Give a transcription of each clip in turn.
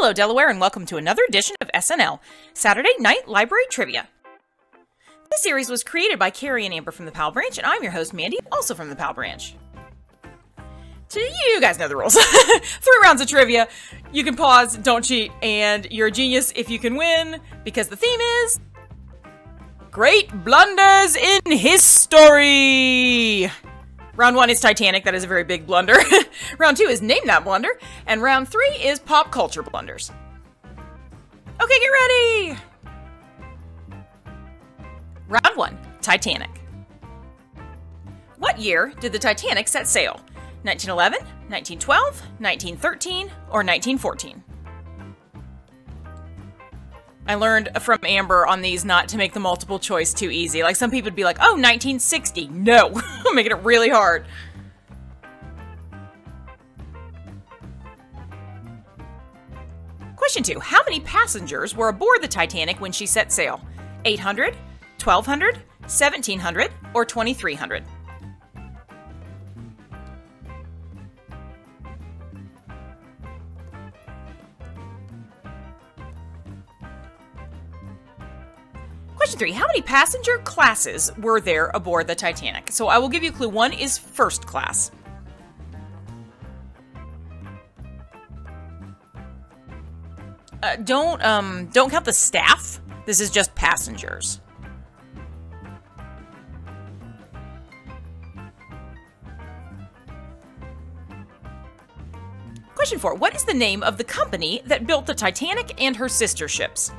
Hello, Delaware, and welcome to another edition of SNL, Saturday Night Library Trivia. This series was created by Carrie and Amber from the Pal Branch, and I'm your host, Mandy, also from the Pal Branch. So you guys know the rules. 3 rounds of trivia. You can pause, don't cheat, and you're a genius if you can win, because the theme is Great Blunders in History! Round 1 is Titanic, that is a very big blunder. Round 2 is Name That Blunder, and round 3 is Pop Culture Blunders. Okay, get ready! Round 1, Titanic. What year did the Titanic set sail? 1911, 1912, 1913, or 1914? I learned from Amber on these not to make the multiple choice too easy. Like, some people would be like, oh, 1960. No, I'm making it really hard. Question 2. How many passengers were aboard the Titanic when she set sail? 800, 1,200, 1,700, or 2,300? Question 3. How many passenger classes were there aboard the Titanic? So I will give you a clue. 1 is first class. Don't count the staff. This is just passengers. Question 4. What is the name of the company that built the Titanic and her sister ships?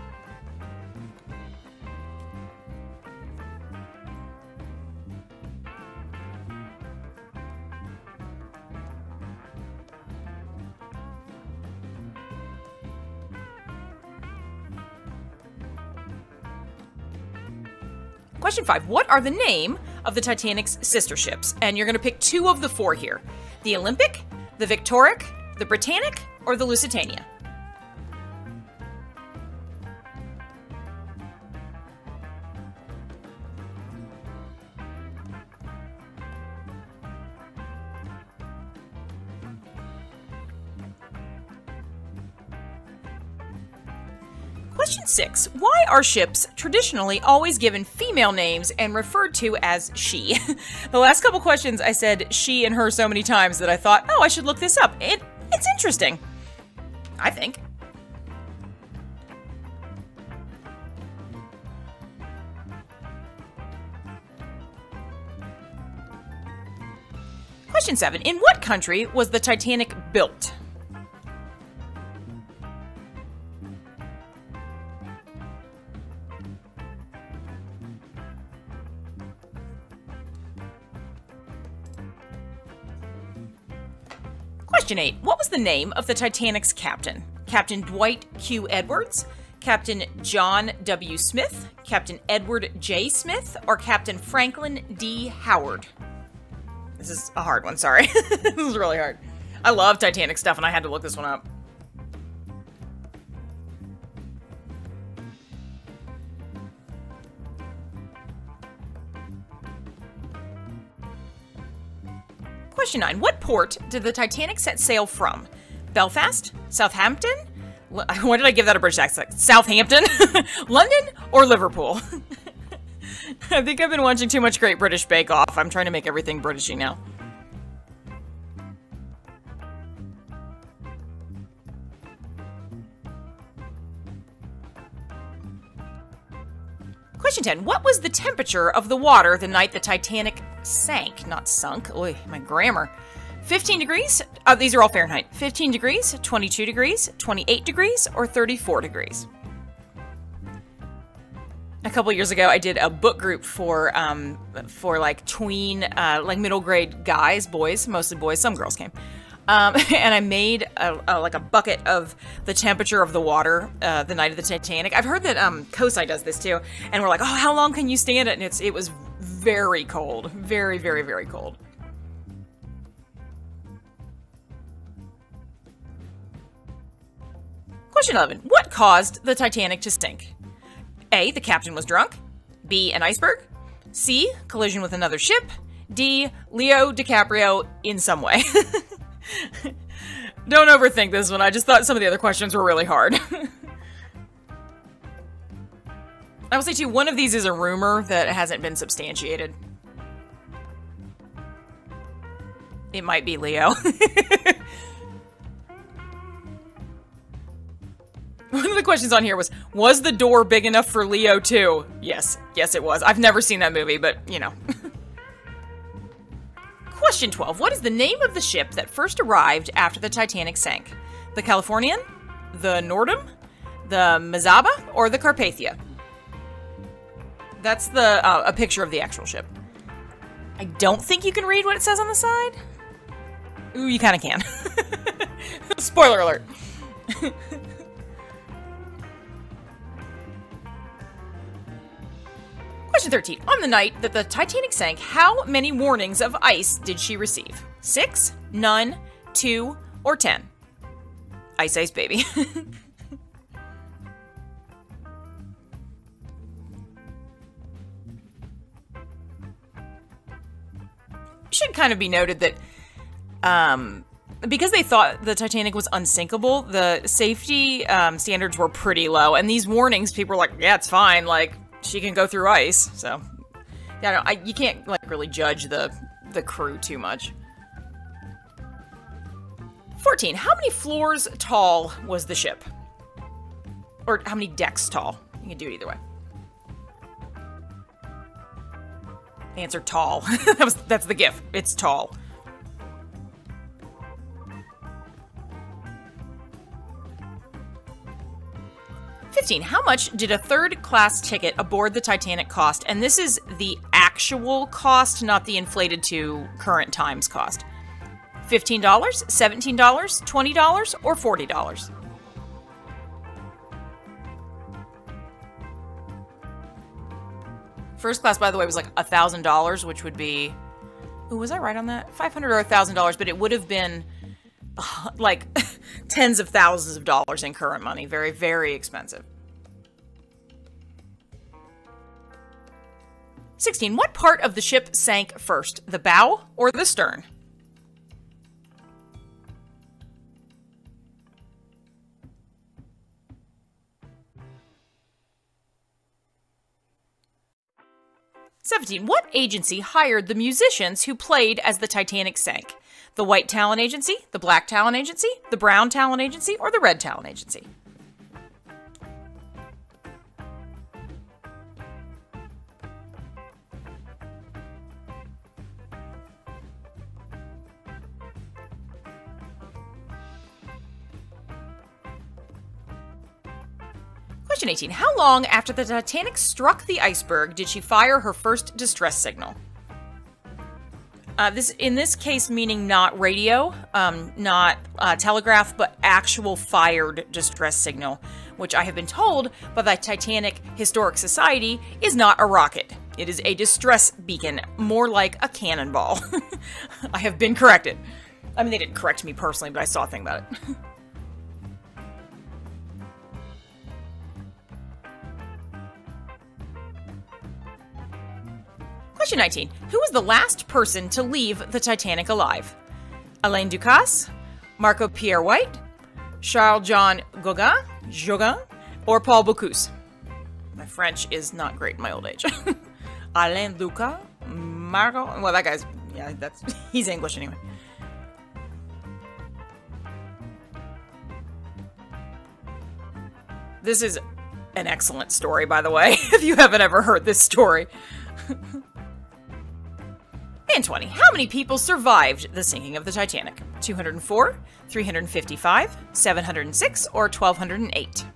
Question 5. What are the name of the Titanic's sister ships? And you're going to pick 2 of the 4 here. The Olympic, the Victoric, the Britannic, or the Lusitania? Question 6. Why are ships traditionally always given female names and referred to as she? The last couple questions I said she and her so many times that I thought, oh, I should look this up. It's interesting, I think. Question 7. In what country was the Titanic built? Question 8. What was the name of the Titanic's captain? Captain Dwight Q. Edwards, Captain John W. Smith, Captain Edward J. Smith, or Captain Franklin D. Howard? This is a hard one, sorry. This is really hard. I love Titanic stuff, and I had to look this one up. Question 9. What port did the Titanic set sail from? Belfast? Southampton? Why did I give that a British accent? Southampton? London? Or Liverpool? I think I've been watching too much Great British Bake Off. I'm trying to make everything Britishy now. Question 10. What was the temperature of the water the night the Titanic sank? Not sunk. Oy, my grammar. 15 degrees? These are all Fahrenheit. 15 degrees, 22 degrees, 28 degrees, or 34 degrees? A couple years ago, I did a book group for like tween, like middle grade guys, boys, mostly boys, some girls came. And I made like a bucket of the temperature of the water the night of the Titanic. I've heard that COSI does this too, and we're like, oh, how long can you stand it? And it was very cold, very, very, very cold. Question 11. What caused the Titanic to sink? A, the captain was drunk. B, an iceberg. C, collision with another ship. D, Leo DiCaprio in some way. Don't overthink this one. I just thought some of the other questions were really hard. I will say, too, one of these is a rumor that hasn't been substantiated. It might be Leo. One of the questions on here was the door big enough for Leo too? Yes. Yes, it was. I've never seen that movie, but, you know. Question 12. What is the name of the ship that first arrived after the Titanic sank? The Californian? The Nordam? The Mazaba? Or the Carpathia? That's a picture of the actual ship. I don't think you can read what it says on the side. Ooh, you kind of can. Spoiler alert. Question 13. On the night that the Titanic sank, how many warnings of ice did she receive? 6, none, 2, or 10? Ice, ice, baby. Should kind of be noted that because they thought the Titanic was unsinkable, the safety standards were pretty low. And these warnings, people were like, yeah, it's fine. Like, she can go through ice. So, yeah, no, you can't like really judge the crew too much. 14. How many floors tall was the ship? Or how many decks tall? You can do it either way. Answer tall. That's the GIF. It's tall. How much did a third-class ticket aboard the Titanic cost? And this is the actual cost, not the inflated to current times cost. $15, $17, $20, or $40? First class, by the way, was like $1,000, which would be... Ooh, was I right on that? $500 or $1,000, but it would have been like tens of thousands of dollars in current money. Very, very expensive. 16. What part of the ship sank first? The bow or the stern? What agency hired the musicians who played as the Titanic sank? The White Talent Agency, the Black Talent Agency, the Brown Talent Agency, or the Red Talent Agency? Question 18. How long after the Titanic struck the iceberg did she fire her first distress signal? In this case, meaning not radio, not telegraph, but actual fired distress signal, which I have been told by the Titanic Historic Society is not a rocket. It is a distress beacon, more like a cannonball. I have been corrected. I mean, they didn't correct me personally, but I saw a thing about it. Question 19. Who was the last person to leave the Titanic alive? Alain Ducasse, Marco Pierre White, Charles-Jean Gauguin, or Paul Bocuse? My French is not great in my old age. Alain Ducasse, Marco... Well, that guy's... Yeah, he's English anyway. This is an excellent story, by the way, if you haven't ever heard this story. And 20. How many people survived the sinking of the Titanic? 204, 355, 706, or 1,208?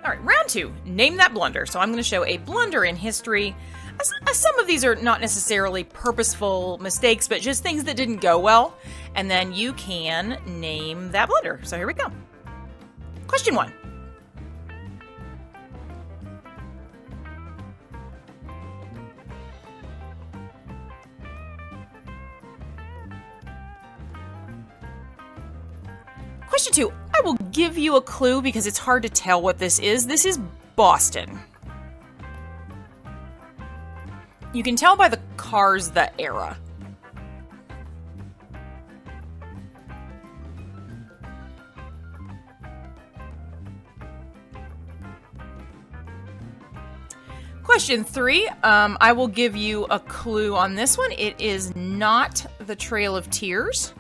All right, round 2. Name that blunder. So I'm going to show a blunder in history. Some of these are not necessarily purposeful mistakes, but just things that didn't go well. And then you can name that blunder. So here we go. Question 1. Question 2. I will give you a clue because it's hard to tell what this is. This is Boston. You can tell by the cars the era. Question 3, I will give you a clue on this one. It is not the Trail of Tears.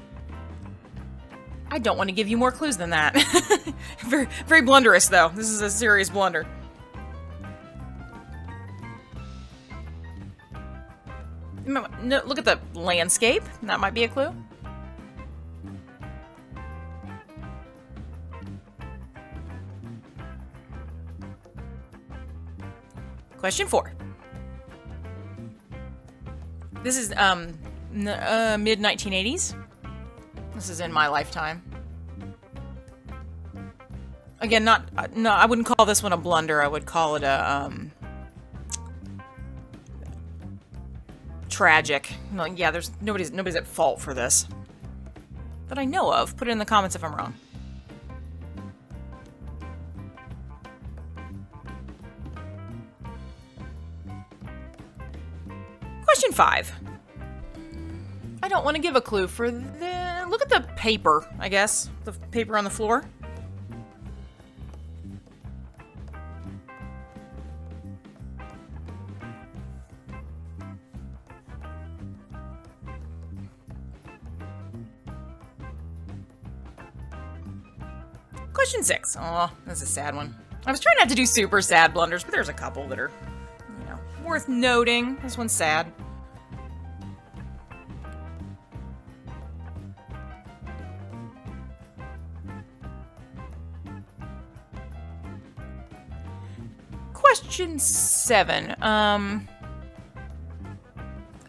I don't want to give you more clues than that. Very, very blunderous, though. This is a serious blunder. No, look at the landscape. That might be a clue. Question 4. This is mid-1980s. This is in my lifetime. Again, no, I wouldn't call this one a blunder. I would call it a tragic. No, yeah, there's nobody's at fault for this that I know of. Put it in the comments if I'm wrong. Question 5. I don't want to give a clue for the... Look at the paper, I guess. The paper on the floor. Question 6. Oh, that's a sad one. I was trying not to do super sad blunders, but there's a couple that are, you know, worth noting. This one's sad. Question 7. I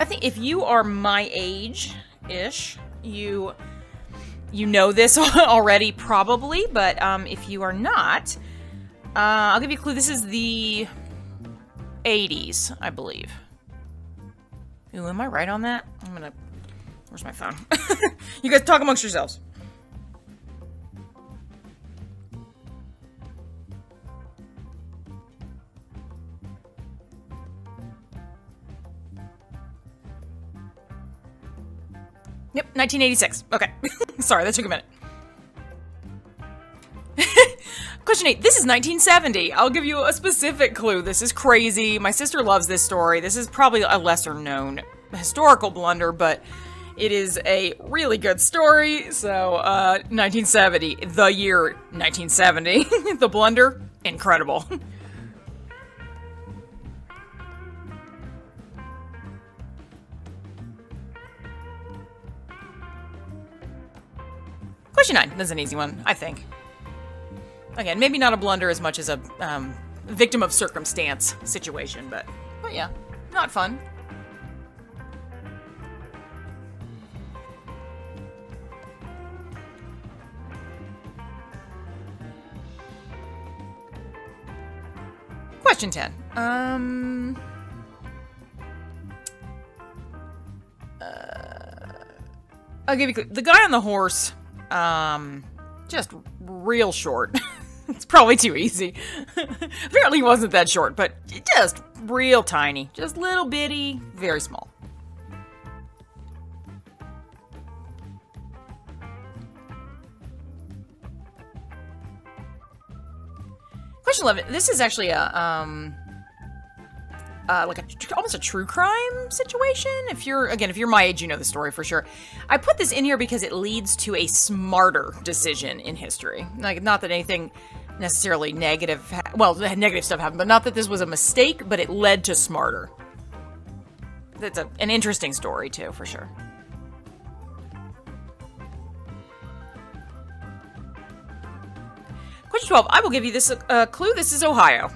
think if you are my age-ish, you know this already, probably, but if you are not, I'll give you a clue. This is the 80s, I believe. Ooh, am I right on that? I'm gonna... Where's my phone? You guys talk amongst yourselves. Yep, 1986. Okay. Sorry, that took a minute. Question 8. This is 1970. I'll give you a specific clue. This is crazy. My sister loves this story. This is probably a lesser-known historical blunder, but it is a really good story. So, 1970. The year 1970. The blunder, incredible. Question 9. That's an easy one, I think. Again, maybe not a blunder as much as a victim of circumstance situation, but yeah, not fun. Question 10. I'll give you the guy on the horse. Just real short. It's probably too easy. Apparently he wasn't that short, but just real tiny. Just little bitty, very small. Question 11. This is actually a, like almost a true crime situation. If you're my age, you know the story for sure. I put this in here because it leads to a smarter decision in history. Like, not that anything necessarily negative, well, negative stuff happened, but not that this was a mistake, but it led to smarter. That's an interesting story too, for sure. Question 12. I will give you this clue. This is Ohio.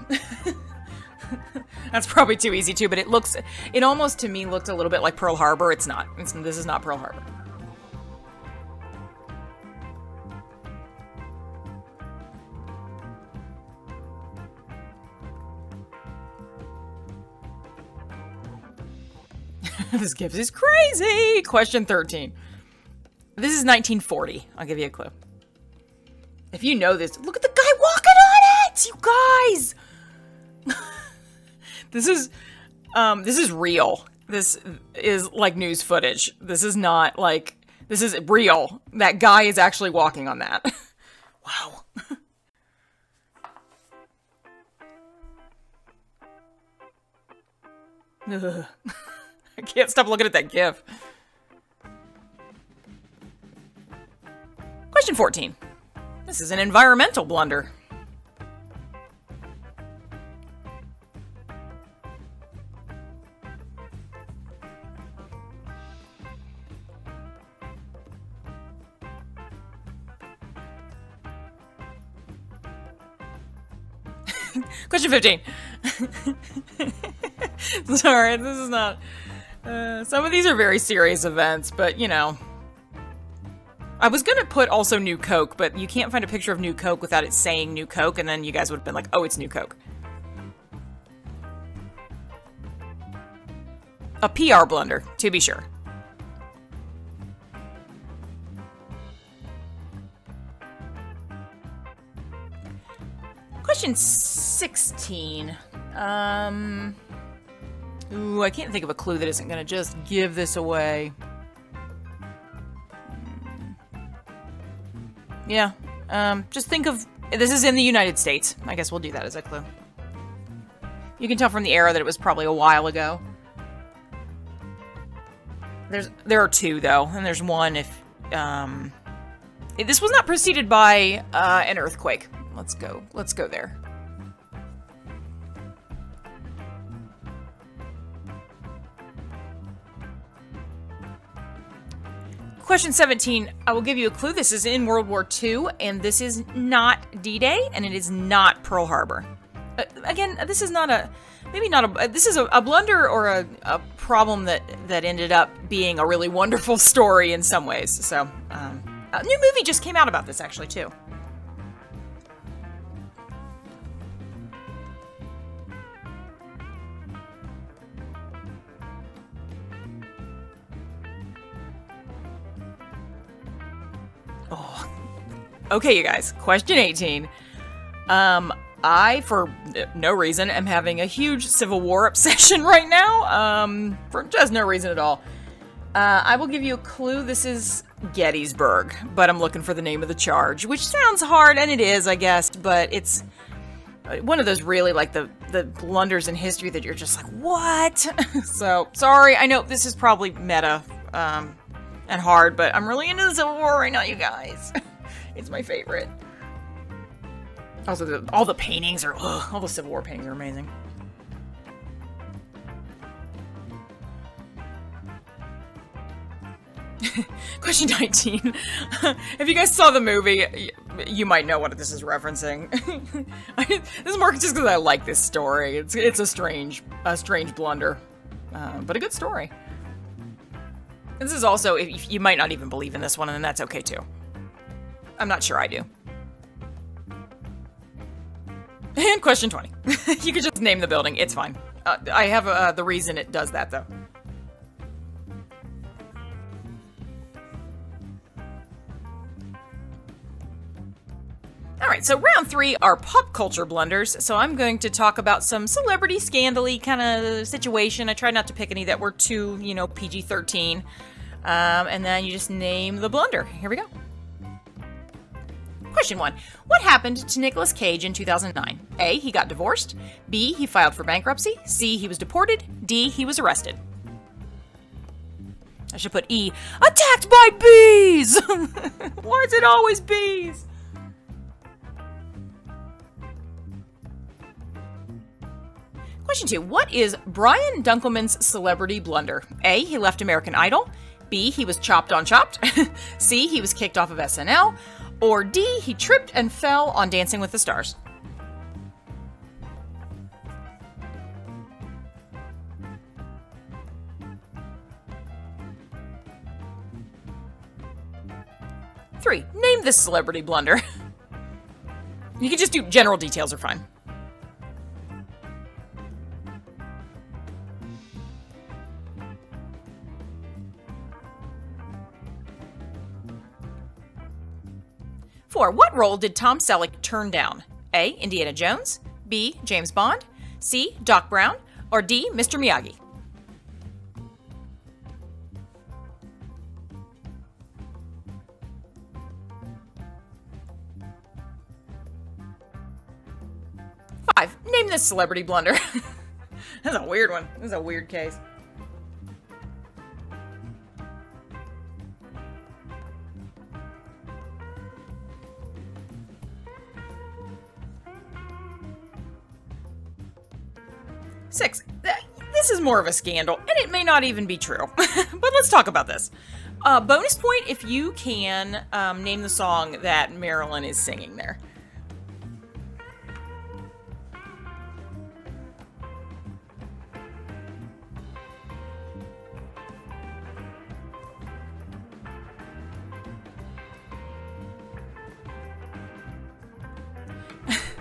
That's probably too easy too, but it almost to me looked a little bit like Pearl Harbor. It's not. This is not Pearl Harbor. This gift is crazy. Question 13. This is 1940. I'll give you a clue. If you know this, look at the guy walking on it! You guys! This is real. This is like news footage. This is not like, this is real. That guy is actually walking on that. Wow. Ugh. I can't stop looking at that GIF. Question 14. This is an environmental blunder. Question 15. Sorry, this is not... some of these are very serious events, but, you know. I was gonna put also New Coke, but you can't find a picture of New Coke without it saying New Coke, and then you guys would have been like, oh, it's New Coke. A PR blunder, to be sure. Question 16. Ooh, I can't think of a clue that isn't gonna just give this away. Yeah, just think of... This is in the United States. I guess we'll do that as a clue. You can tell from the era that it was probably a while ago. There are two, though, and there's one if... this was not preceded by an earthquake. Let's go there. Question 17, I will give you a clue. This is in World War II, and this is not D-Day, and it is not Pearl Harbor. Again, this is not a, maybe not a, this is a blunder or a problem that ended up being a really wonderful story in some ways. So, a new movie just came out about this, actually, too. Oh. Okay, you guys. Question 18. I, for no reason, am having a huge Civil War obsession right now. For just no reason at all. I will give you a clue. This is Gettysburg, but I'm looking for the name of the charge, which sounds hard, and it is, I guess, but it's one of those really, like, the blunders in history that you're just like, what? So, sorry, I know this is probably meta, and hard, but I'm really into the Civil War right now, you guys. It's my favorite. Also, all the paintings are, all the Civil War paintings are amazing. Question 19. If you guys saw the movie, you might know what this is referencing. This is more just because I like this story. It's a strange blunder, but a good story. This is also, if you might not even believe in this one, and that's okay too. I'm not sure I do. And question 20. You could just name the building, it's fine. I have the reason it does that though. Alright, so round 3 are pop culture blunders, so I'm going to talk about some celebrity scandal-y kind of situation. I tried not to pick any that were too, you know, PG-13. And then you just name the blunder. Here we go. Question 1. What happened to Nicolas Cage in 2009? A. He got divorced. B. He filed for bankruptcy. C. He was deported. D. He was arrested. I should put E. Attacked by bees! Why is it always bees? Question 2. What is Brian Dunkelman's celebrity blunder? A. He left American Idol. B. He was chopped on Chopped. C. He was kicked off of SNL. Or D. He tripped and fell on Dancing with the Stars. Three. Name this celebrity blunder. You can just do general details are fine. 4. What role did Tom Selleck turn down? A. Indiana Jones, B. James Bond, C. Doc Brown, or D. Mr. Miyagi? Five. Name this celebrity blunder. That's a weird one. This is a weird case. Six. This is more of a scandal, and it may not even be true. But let's talk about this. Bonus point if you can name the song that Marilyn is singing there.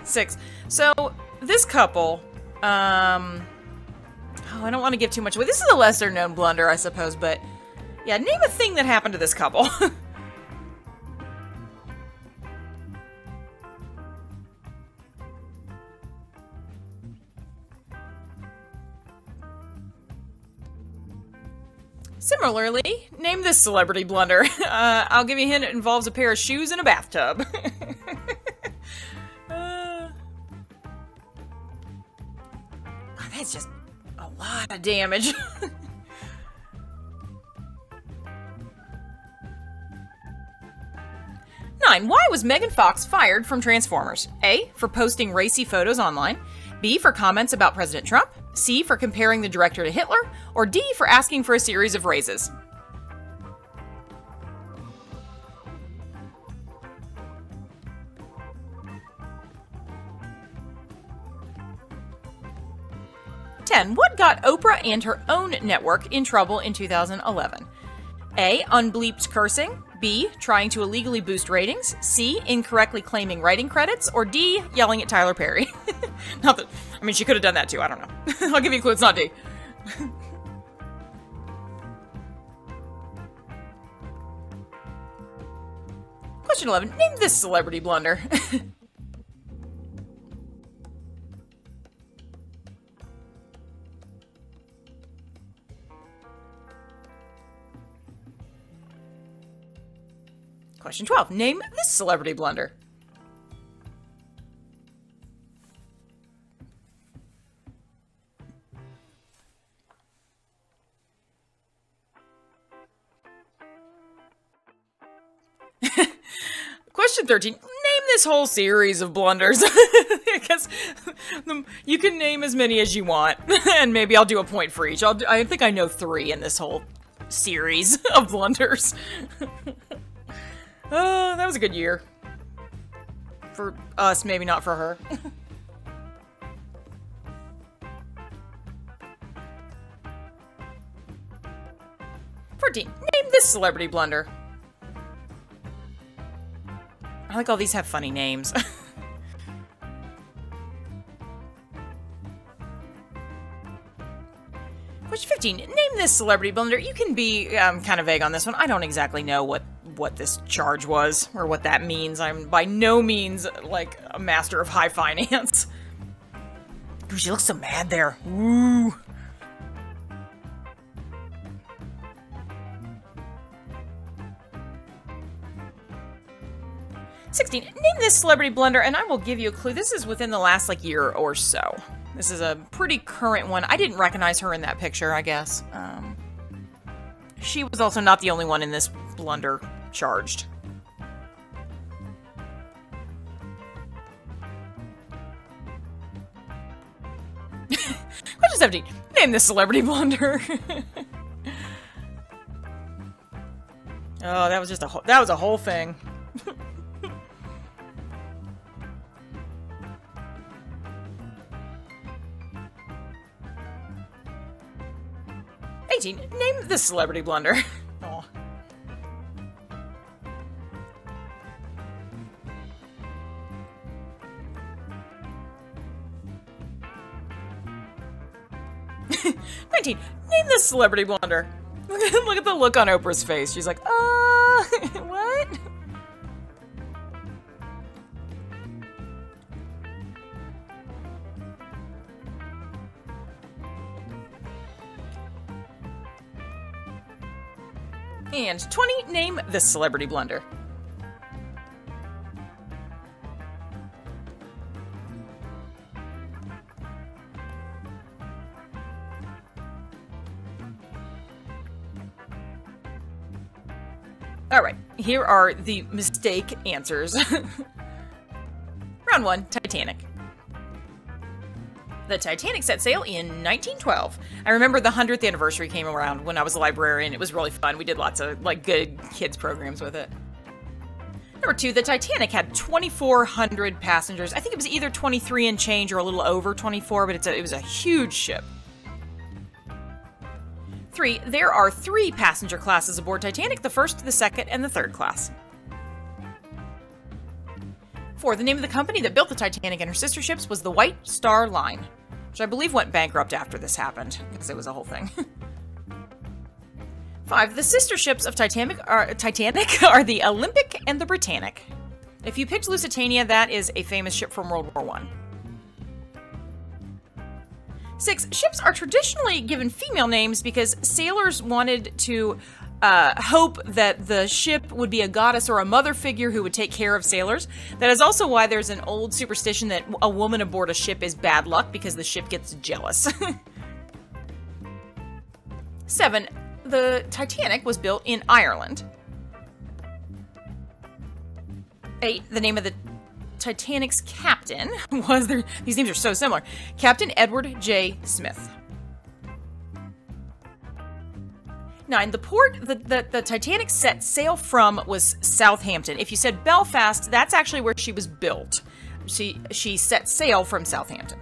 Six. So this couple, oh, I don't want to give too much away. This is a lesser known blunder, I suppose, but yeah, name a thing that happened to this couple. Similarly, name this celebrity blunder. I'll give you a hint, it involves a pair of shoes in a bathtub. That's just a lot of damage. 9. Why was Megan Fox fired from Transformers? A. For posting racy photos online. B. For comments about President Trump. C. For comparing the director to Hitler. Or D. For asking for a series of raises. What got Oprah and her own network in trouble in 2011? A. Unbleeped cursing. B. Trying to illegally boost ratings. C. Incorrectly claiming writing credits. Or D. Yelling at Tyler Perry. Not that, I mean, she could have done that too. I don't know. I'll give you a clue. It's not D. Question 11. Name this celebrity blunder. Question 12. Name this celebrity blunder. Question 13. Name this whole series of blunders. Because you can name as many as you want, and maybe I'll do a point for each. I think I know 3 in this whole series of blunders. Oh, that was a good year. For us, maybe not for her. 14. Name this celebrity blunder. I like all these have funny names. Question 15. Name this celebrity blunder. You can be kind of vague on this one. I don't exactly know what this charge was, or what that means. I'm by no means, like, a master of high finance. Ooh, she looks so mad there. Ooh. Name this celebrity blunder, and I will give you a clue. This is within the last, like, year or so. This is a pretty current one. I didn't recognize her in that picture, I guess. She was also not the only one in this blunder charged. Question 17. Name this celebrity blunder. Oh, that was just a whole thing. 18. Name the celebrity blunder. Oh. Name this celebrity blunder. Look at the look on Oprah's face. She's like, what? And 20, name the celebrity blunder. Alright, here are the mistake answers. Round 1, Titanic. The Titanic set sail in 1912. I remember the 100th anniversary came around when I was a librarian. It was really fun. We did lots of, like, good kids programs with it. Number 2, the Titanic had 2,400 passengers. I think it was either 23 and change or a little over 24, but it was a huge ship. 3, there are 3 passenger classes aboard Titanic, the first, the second, and the third class. 4, the name of the company that built the Titanic and her sister ships was the White Star Line, which I believe went bankrupt after this happened, because it was a whole thing. 5, the sister ships of Titanic are the Olympic and the Britannic. If you picked Lusitania, that is a famous ship from World War I. 6, ships are traditionally given female names because sailors wanted to hope that the ship would be a goddess or a mother figure who would take care of sailors. That is also why there's an old superstition that a woman aboard a ship is bad luck because the ship gets jealous. 7, the Titanic was built in Ireland. 8, the name of the Titanic's captain was these names are so similar. Captain Edward J. Smith. 9, the port the Titanic set sail from was Southampton. If you said Belfast, that's actually where she was built. She set sail from Southampton.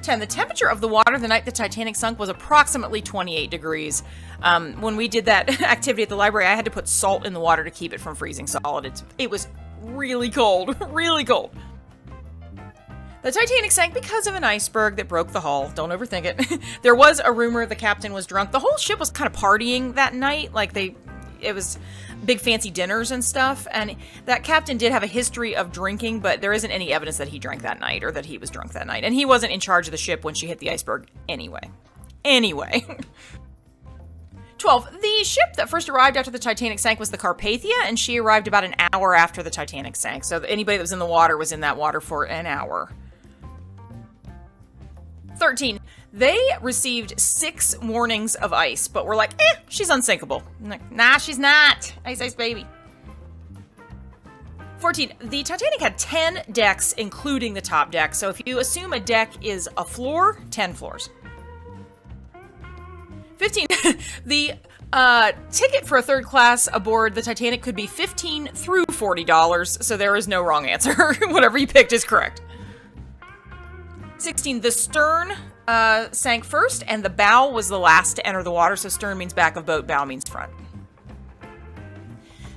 10, the temperature of the water the night the Titanic sunk was approximately 28 degrees. When we did that activity at the library, I had to put salt in the water to keep it from freezing solid. It was really cold, really cold. The Titanic sank because of an iceberg that broke the hull. Don't overthink it. There was a rumor the captain was drunk. The whole ship was kind of partying that night. Like it was big fancy dinners and stuff. And that captain did have a history of drinking, but there isn't any evidence that he drank that night or that he was drunk that night. And he wasn't in charge of the ship when she hit the iceberg anyway. 12, the ship that first arrived after the Titanic sank was the Carpathia, and she arrived about an hour after the Titanic sank. So anybody that was in the water was in that water for an hour. 13, they received 6 warnings of ice, but were like, she's unsinkable. I'm like, nah, she's not. Ice, ice, baby. 14, the Titanic had 10 decks, including the top deck. So if you assume a deck is a floor, 10 floors. 15, the ticket for a third class aboard the Titanic could be $15 through $40, so there is no wrong answer. Whatever you picked is correct. 16, the stern sank first, and the bow was the last to enter the water, so stern means back of boat, bow means front.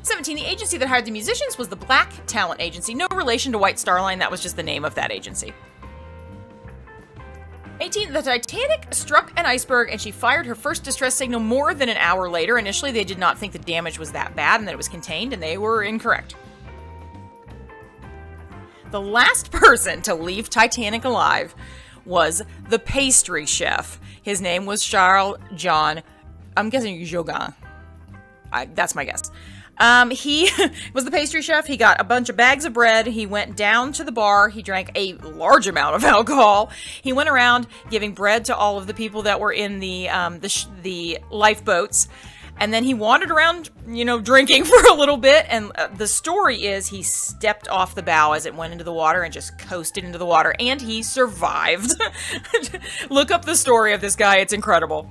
17, the agency that hired the musicians was the Black Talent Agency. No relation to White Star Line, that was just the name of that agency. 18, the Titanic struck an iceberg and she fired her first distress signal more than an hour later. Initially, they did not think the damage was that bad and that it was contained, and they were incorrect. The last person to leave Titanic alive was the pastry chef. His name was Charles John, I'm guessing Joguin. That's my guess. He was the pastry chef. He got a bunch of bags of bread. He went down to the bar. He drank a large amount of alcohol. He went around giving bread to all of the people that were in the lifeboats. And then he wandered around, drinking for a little bit. And the story is he stepped off the bow as it went into the water and just coasted into the water. And he survived. Look up the story of this guy. It's incredible.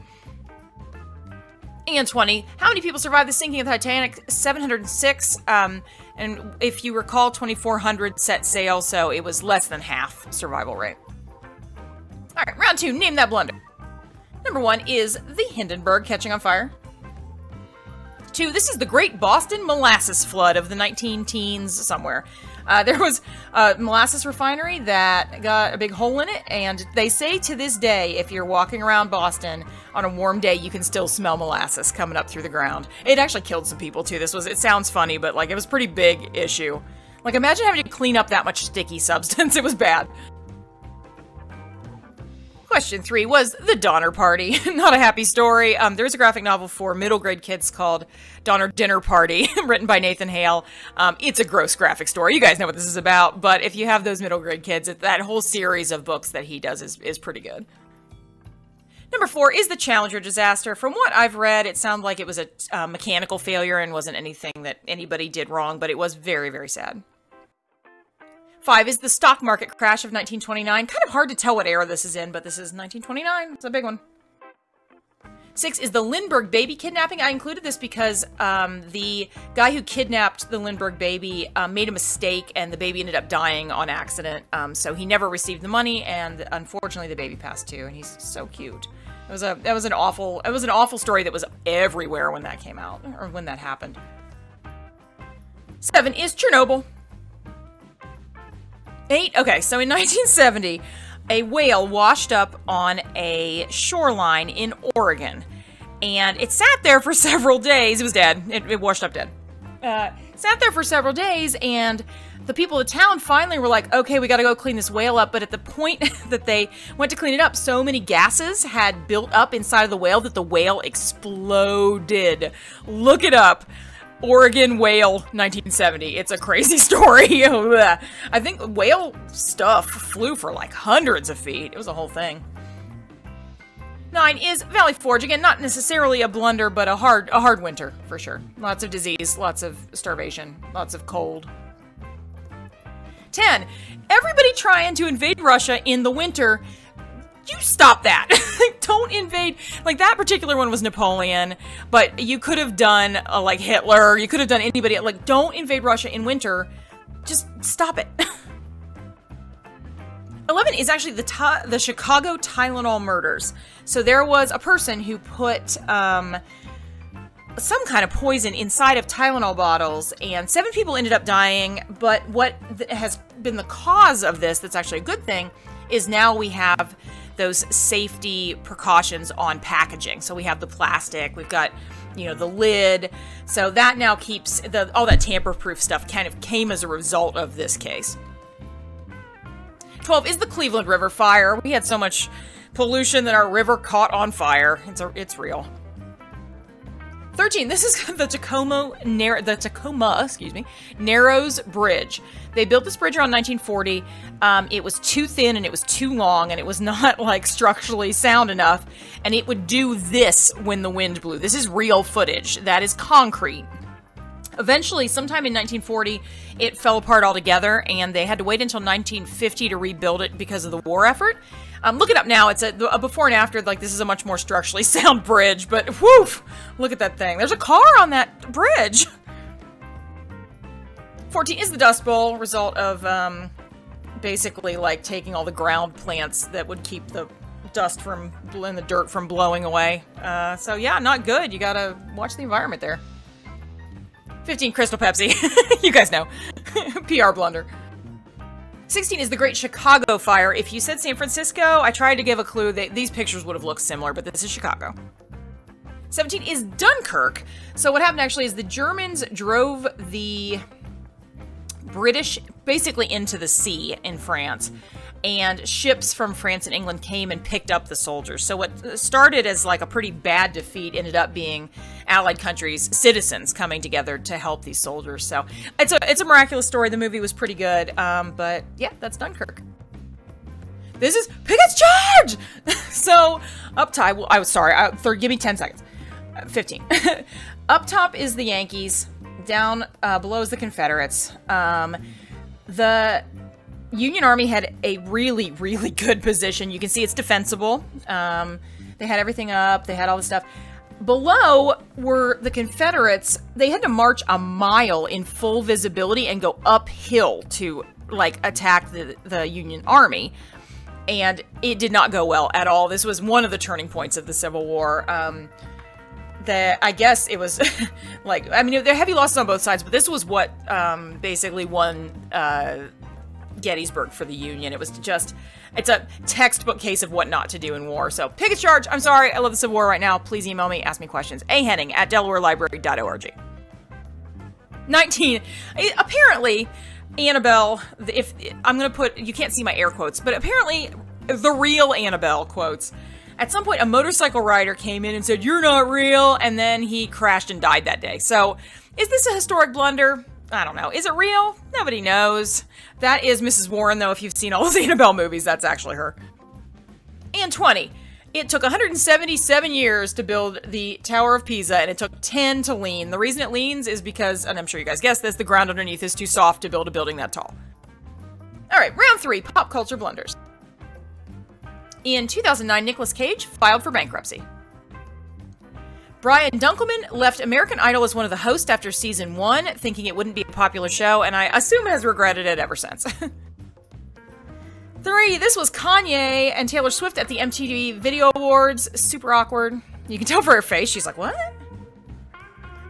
And 20, how many people survived the sinking of the Titanic? 706. And if you recall, 2,400 set sail, so it was less than half survival rate. All right, round 2, name that blunder. Number 1 is the Hindenburg catching on fire. 2, this is the Great Boston Molasses flood of the 19-teens somewhere. There was a molasses refinery that got a big hole in it, and they say to this day, if you're walking around Boston on a warm day, you can still smell molasses coming up through the ground. It actually killed some people, too. It sounds funny, but, it was a pretty big issue. Imagine having to clean up that much sticky substance. It was bad. Question 3 was The Donner Party. Not a happy story. There's a graphic novel for middle grade kids called Donner Dinner Party, written by Nathan Hale. It's a gross graphic story. You guys know what this is about, but if you have those middle grade kids, that whole series of books that he does is pretty good. Number 4 is the Challenger disaster. From what I've read, it sounded like it was a mechanical failure and wasn't anything that anybody did wrong, but it was very, very sad. 5 is the stock market crash of 1929. Kind of hard to tell what era this is in, but this is 1929. It's a big one. 6 is the Lindberg baby kidnapping. I included this because the guy who kidnapped the Lindberg baby made a mistake, and the baby ended up dying on accident. So he never received the money, and unfortunately, the baby passed too. And he's so cute. That was an awful story that was everywhere when that came out, or when that happened. 7 is Chernobyl. 8. Okay, so in 1970. A whale washed up on a shoreline in Oregon, and it sat there for several days. It was dead. It washed up dead. Sat there for several days, and the people of the town finally were like, okay, we gotta go clean this whale up. But at the point that they went to clean it up, so many gases had built up inside of the whale that the whale exploded. Look it up. Oregon whale, 1970. It's a crazy story. I think whale stuff flew for like hundreds of feet. It was a whole thing. 9 is Valley Forge. Again, not necessarily a blunder, but a hard winter for sure. Lots of disease, lots of starvation, lots of cold. 10. Everybody trying to invade Russia in the winter. You stop that. Don't invade. Like, that particular one was Napoleon, but you could have done like Hitler. You could have done anybody. Like, don't invade Russia in winter. Just stop it. 11 is actually the Chicago Tylenol murders. So there was a person who put some kind of poison inside of Tylenol bottles, and 7 people ended up dying. But what has been the cause of this, that's actually a good thing, is now we have those safety precautions on packaging. So we have the plastic, we've got, you know, the lid. So that now keeps all that tamper-proof stuff kind of came as a result of this case. 12 is the Cleveland River fire. We had so much pollution that our river caught on fire. It's real. 13, this is the Tacoma, Narrows Bridge. They built this bridge around 1940. It was too thin and it was too long, and it was not like structurally sound enough, and it would do this when the wind blew. This is real footage. That is concrete. Eventually, sometime in 1940, it fell apart altogether, and they had to wait until 1950 to rebuild it because of the war effort. Look it up now. It's a before and after. Like, this is a much more structurally sound bridge, but whoo, look at that thing. There's a car on that bridge. 14 is the Dust Bowl, result of basically like taking all the ground plants that would keep the dust and the dirt from blowing away. So yeah, not good. You gotta watch the environment there. 15, Crystal Pepsi. You guys know. PR blunder. 16 is the Great Chicago Fire. If you said San Francisco, I tried to give a clue that these pictures would have looked similar, but this is Chicago. 17 is Dunkirk. So what happened actually is the Germans drove the British basically into the sea in France, and ships from France and England came and picked up the soldiers. So what started as like a pretty bad defeat ended up being Allied countries' citizens coming together to help these soldiers. So it's a miraculous story. The movie was pretty good, but yeah, that's Dunkirk. This is Pickett's Charge! So up top, well, give me 10 seconds. 15. Up top is the Yankees. Down below is the Confederates. The Union Army had a really, really good position. You can see it's defensible. They had everything up. They had all the stuff. Below were the Confederates. They had to march a mile in full visibility and go uphill to, like, attack the Union Army. And it did not go well at all. This was one of the turning points of the Civil War. I guess it was, like, I mean, there are heavy losses on both sides, but this was what basically won Gettysburg for the Union. It was just, it's a textbook case of what not to do in war. So, Pickett's Charge. I'm sorry, I love the Civil War right now. Please email me, ask me questions. ahenning@delawarelibrary.org. 19. Apparently, Annabelle, if I'm going to put, you can't see my air quotes, but apparently the real Annabelle, quotes. At some point, a motorcycle rider came in and said, "You're not real," and then he crashed and died that day. So, is this a historic blunder? I don't know. Is it real? Nobody knows. That is Mrs. Warren, though. If you've seen all those Annabelle movies, that's actually her. And 20. It took 177 years to build the Tower of Pisa, and it took 10 to lean. The reason it leans is because, and I'm sure you guys guessed this, the ground underneath is too soft to build a building that tall. All right, round 3, Pop Culture Blunders. In 2009, Nicolas Cage filed for bankruptcy. Brian Dunkelman left American Idol as one of the hosts after season 1, thinking it wouldn't be a popular show, and I assume has regretted it ever since. 3, this was Kanye and Taylor Swift at the MTV Video Awards. Super awkward. You can tell for her face, she's like, what?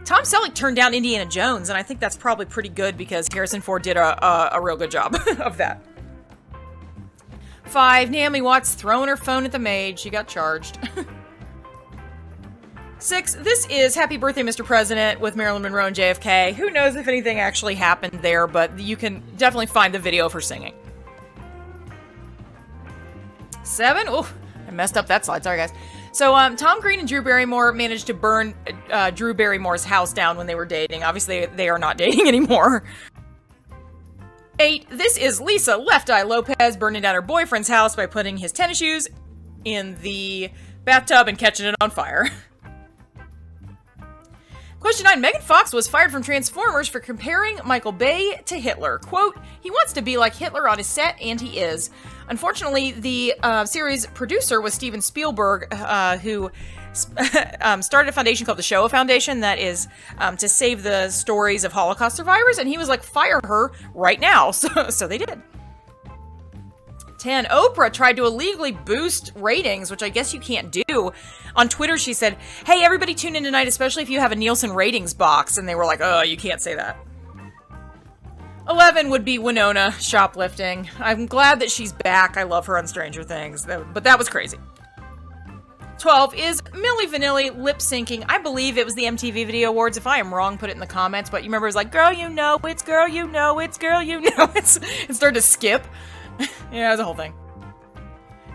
Tom Selleck turned down Indiana Jones, and I think that's probably pretty good because Harrison Ford did a real good job of that. 5, Naomi Watts throwing her phone at the maid. She got charged. 6, this is Happy Birthday, Mr. President with Marilyn Monroe and JFK. Who knows if anything actually happened there, but you can definitely find the video of her singing. 7, oh, I messed up that slide. Sorry, guys. So, Tom Green and Drew Barrymore managed to burn Drew Barrymore's house down when they were dating. Obviously, they are not dating anymore. 8, this is Lisa Left Eye Lopez burning down her boyfriend's house by putting his tennis shoes in the bathtub and catching it on fire. Question 9, Megan Fox was fired from Transformers for comparing Michael Bay to Hitler. Quote, he wants to be like Hitler on his set, and he is. Unfortunately, the series producer was Steven Spielberg, who started a foundation called the Shoah Foundation that is to save the stories of Holocaust survivors, and he was like, fire her right now. So they did. 10, Oprah tried to illegally boost ratings, which I guess you can't do. On Twitter, she said, hey, everybody tune in tonight, especially if you have a Nielsen ratings box. And they were like, oh, you can't say that. 11 would be Winona shoplifting. I'm glad that she's back. I love her on Stranger Things, but that was crazy. 12 is Milli Vanilli lip syncing. I believe it was the MTV Video Awards. If I am wrong, put it in the comments. But you remember it was like, girl, you know, it's girl, you know, it's girl, you know. It started to skip. Yeah, it was a whole thing.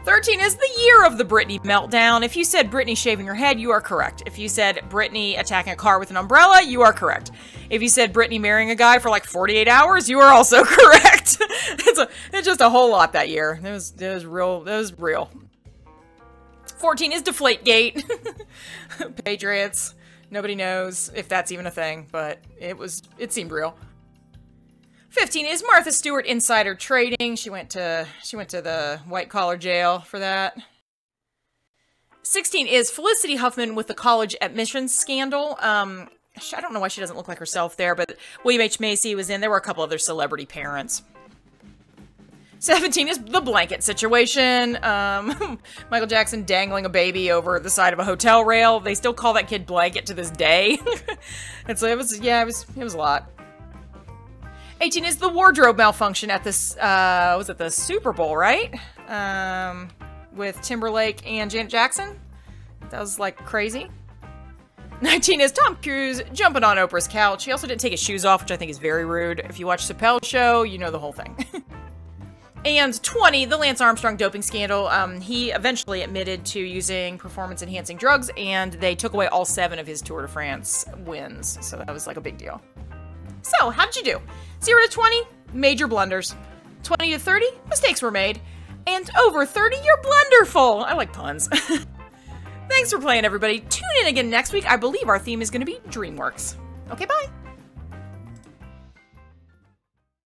13 is the year of the Britney meltdown. If you said Britney shaving her head, you are correct. If you said Britney attacking a car with an umbrella, you are correct. If you said Britney marrying a guy for like 48 hours, you are also correct. It's just a whole lot that year. It was real. 14 is Deflategate. Patriots. Nobody knows if that's even a thing, but it seemed real. 15 is Martha Stewart insider trading. She went to the white-collar jail for that. 16 is Felicity Huffman with the college admissions scandal. I don't know why she doesn't look like herself there, but William H. Macy was in. There were a couple other celebrity parents. 17 is the blanket situation. Michael Jackson dangling a baby over the side of a hotel rail. They still call that kid Blanket to this day. And so it was a lot. 18 is the wardrobe malfunction at this, was it the Super Bowl, right? With Timberlake and Janet Jackson. That was, like, crazy. 19 is Tom Cruise jumping on Oprah's couch. He also didn't take his shoes off, which I think is very rude. If you watch Chappelle's show, you know the whole thing. And 20, the Lance Armstrong doping scandal. He eventually admitted to using performance-enhancing drugs, and they took away all 7 of his Tour de France wins. So that was, like, a big deal. So, how did you do? 0 to 20, major blunders. 20 to 30, mistakes were made. And over 30, you're blunderful. I like puns. Thanks for playing, everybody. Tune in again next week. I believe our theme is going to be DreamWorks. Okay, bye.